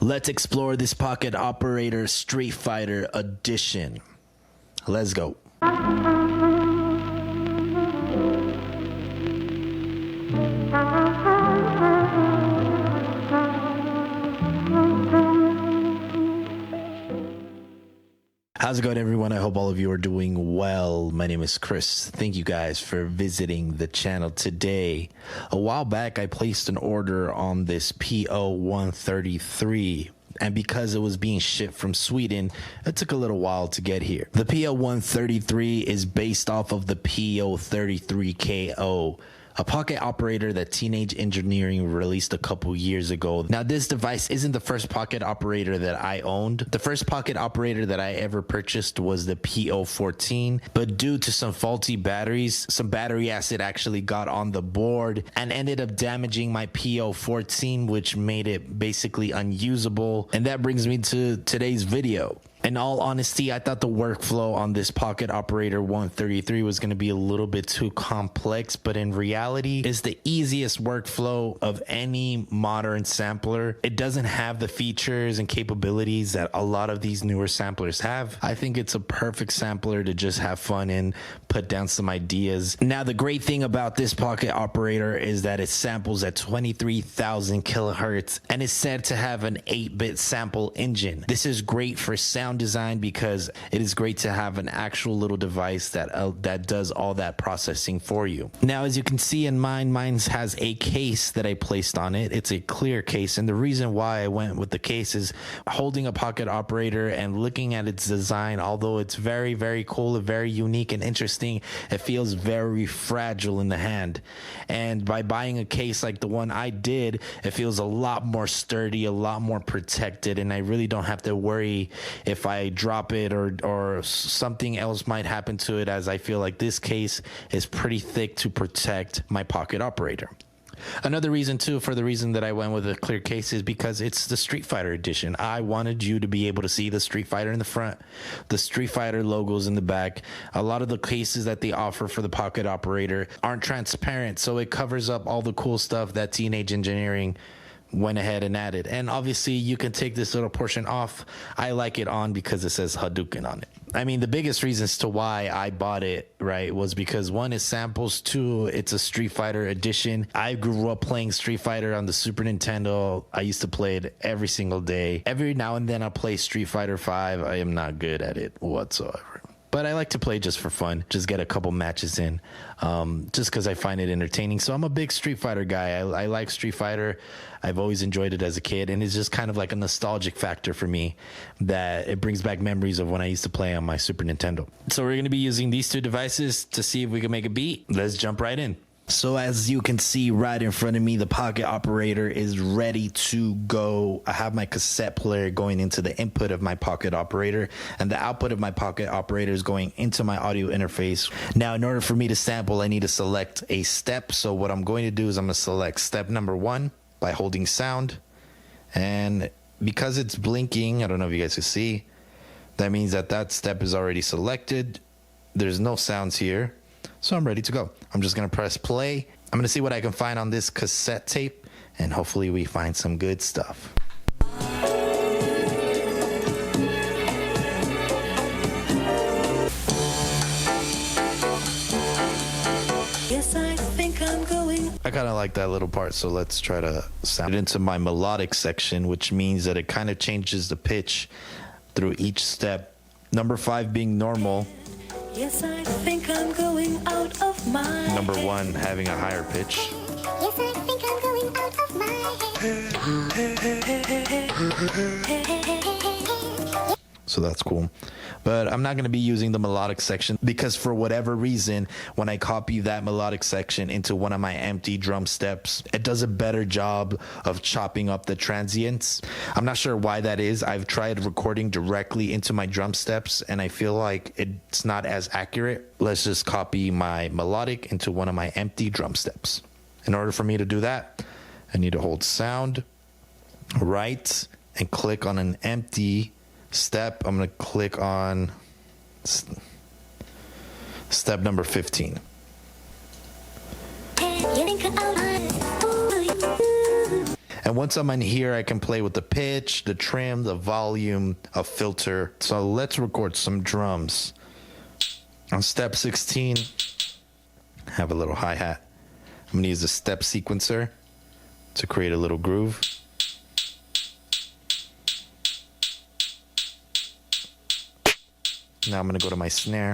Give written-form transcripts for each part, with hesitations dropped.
Let's explore this pocket operator Street Fighter edition. Let's go. How's it going, everyone? I hope all of you are doing well. My name is Chris. Thank you guys for visiting the channel today. A while back, I placed an order on this PO-133. And because it was being shipped from Sweden, it took a little while to get here. The PO-133 is based off of the PO-33KO, a pocket operator that Teenage Engineering released a couple years ago. Now, this device isn't the first pocket operator that I owned. The first pocket operator that I ever purchased was the PO-14, but due to some faulty batteries, some battery acid actually got on the board and ended up damaging my PO-14, which made it basically unusable. And that brings me to today's video. In all honesty, I thought the workflow on this pocket operator 133 was going to be a little bit too complex, but in reality, it's the easiest workflow of any modern sampler. It doesn't have the features and capabilities that a lot of these newer samplers have. I think it's a perfect sampler to just have fun and put down some ideas. Now, the great thing about this pocket operator is that it samples at 23,000 kilohertz and is said to have an 8-bit sample engine. This is great for sound design because it is great to have an actual little device that does all that processing for you. Now, as you can see in mine has a case that I placed on it. It's a clear case, and the reason why I went with the case is holding a pocket operator and looking at its design. Although it's very, very cool, very unique and interesting, it feels very fragile in the hand. And by buying a case like the one I did, it feels a lot more sturdy, a lot more protected, and I really don't have to worry if I drop it or something else might happen to it, as I feel like this case is pretty thick to protect my pocket operator. Another reason too, for the reason that I went with a clear case, is because it's the Street Fighter edition. I wanted you to be able to see the Street Fighter in the front, the Street Fighter logos in the back. A lot of the cases that they offer for the pocket operator aren't transparent, so it covers up all the cool stuff that Teenage Engineering went ahead and added. And obviously you can take this little portion off. I like it on because it says Hadouken on it. I mean, the biggest reasons to why I bought it, right, was because one, is samples, two, it's a Street Fighter edition. I grew up playing Street Fighter on the Super Nintendo. I used to play it every single day. Every now and then I play Street Fighter 5. I am not good at it whatsoever, but I like to play just for fun, just get a couple matches in, just because I find it entertaining. So I'm a big Street Fighter guy. I like Street Fighter. I've always enjoyed it as a kid, and it's just kind of like a nostalgic factor for me, that it brings back memories of when I used to play on my Super Nintendo. So we're going to be using these two devices to see if we can make a beat. Let's jump right in. So as you can see right in front of me, the pocket operator is ready to go. I have my cassette player going into the input of my pocket operator, and the output of my pocket operator is going into my audio interface. Now, in order for me to sample, I need to select a step. So what I'm going to do is I'm going to select step number 1 by holding sound. And because it's blinking, I don't know if you guys can see, that means that that step is already selected. There's no sounds here. So I'm ready to go. I'm just going to press play. I'm going to see what I can find on this cassette tape, and hopefully we find some good stuff. Yes, I think I'm going. I kind of like that little part, so let's try to sound it into my melodic section, which means that it kind of changes the pitch through each step. Number 5 being normal. Yes, I think I'm going out of my Number 1 having a higher pitch. Yes, I think I'm going out of my So that's cool. But I'm not going to be using the melodic section because for whatever reason, when I copy that melodic section into one of my empty drum steps, it does a better job of chopping up the transients. I'm not sure why that is. I've tried recording directly into my drum steps and I feel like it's not as accurate. Let's just copy my melodic into one of my empty drum steps. In order for me to do that, I need to hold sound, right, and click on an empty step. I'm going to click on step number 15. And once I'm in here, I can play with the pitch, the trim, the volume, a filter. So let's record some drums. On step 16, have a little hi-hat. I'm going to use a step sequencer to create a little groove. Now I'm going to go to my snare.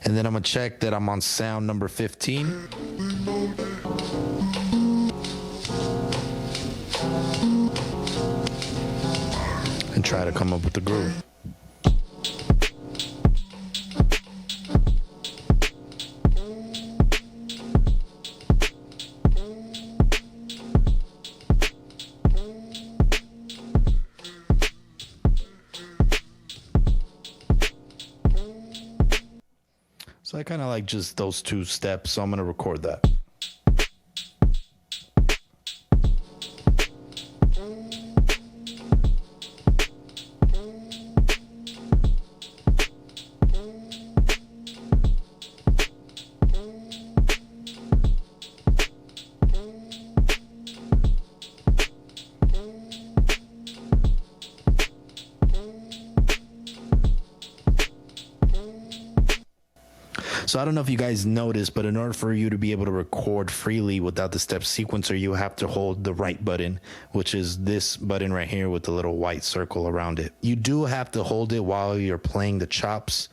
And then I'm going to check that I'm on sound number 15. And try to come up with the groove. So I kind of like just those two steps, so I'm going to record that. So I don't know if you guys noticed, but in order for you to be able to record freely without the step sequencer, you have to hold the right button, which is this button right here with the little white circle around it. You do have to hold it while you're playing the chops,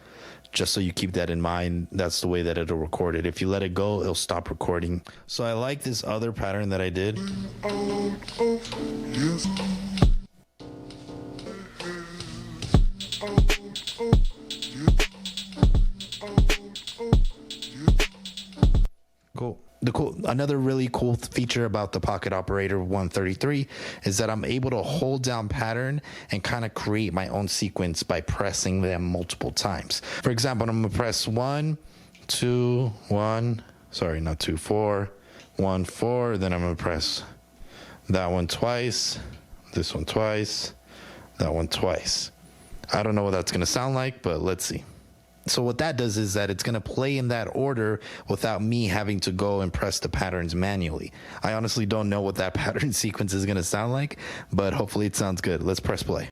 just so you keep that in mind. That's the way that it'll record it. If you let it go, it'll stop recording. So I like this other pattern that I did. Another really cool feature about the Pocket Operator 133 is that I'm able to hold down pattern and kind of create my own sequence by pressing them multiple times. For example, I'm gonna press 1, 2, 1, sorry, not 2, 4, 1, 4, then I'm gonna press that one twice, this one twice, that one twice. I don't know what that's gonna sound like, but let's see. So what that does is that it's going to play in that order without me having to go and press the patterns manually. I honestly don't know what that pattern sequence is going to sound like, but hopefully it sounds good. Let's press play.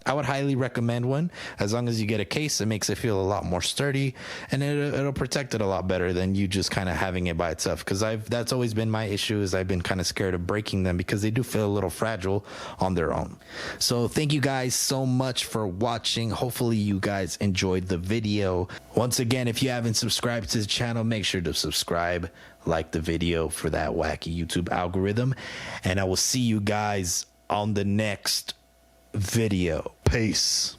I would highly recommend one. As long as you get a case, it makes it feel a lot more sturdy, and it'll protect it a lot better than you just kind of having it by itself. Because that's always been my issue, is I've been kind of scared of breaking them because they do feel a little fragile on their own. So thank you guys so much for watching. Hopefully you guys enjoyed the video. Once again, if you haven't subscribed to the channel, make sure to subscribe, like the video for that wacky YouTube algorithm, and I will see you guys on the next video. Peace.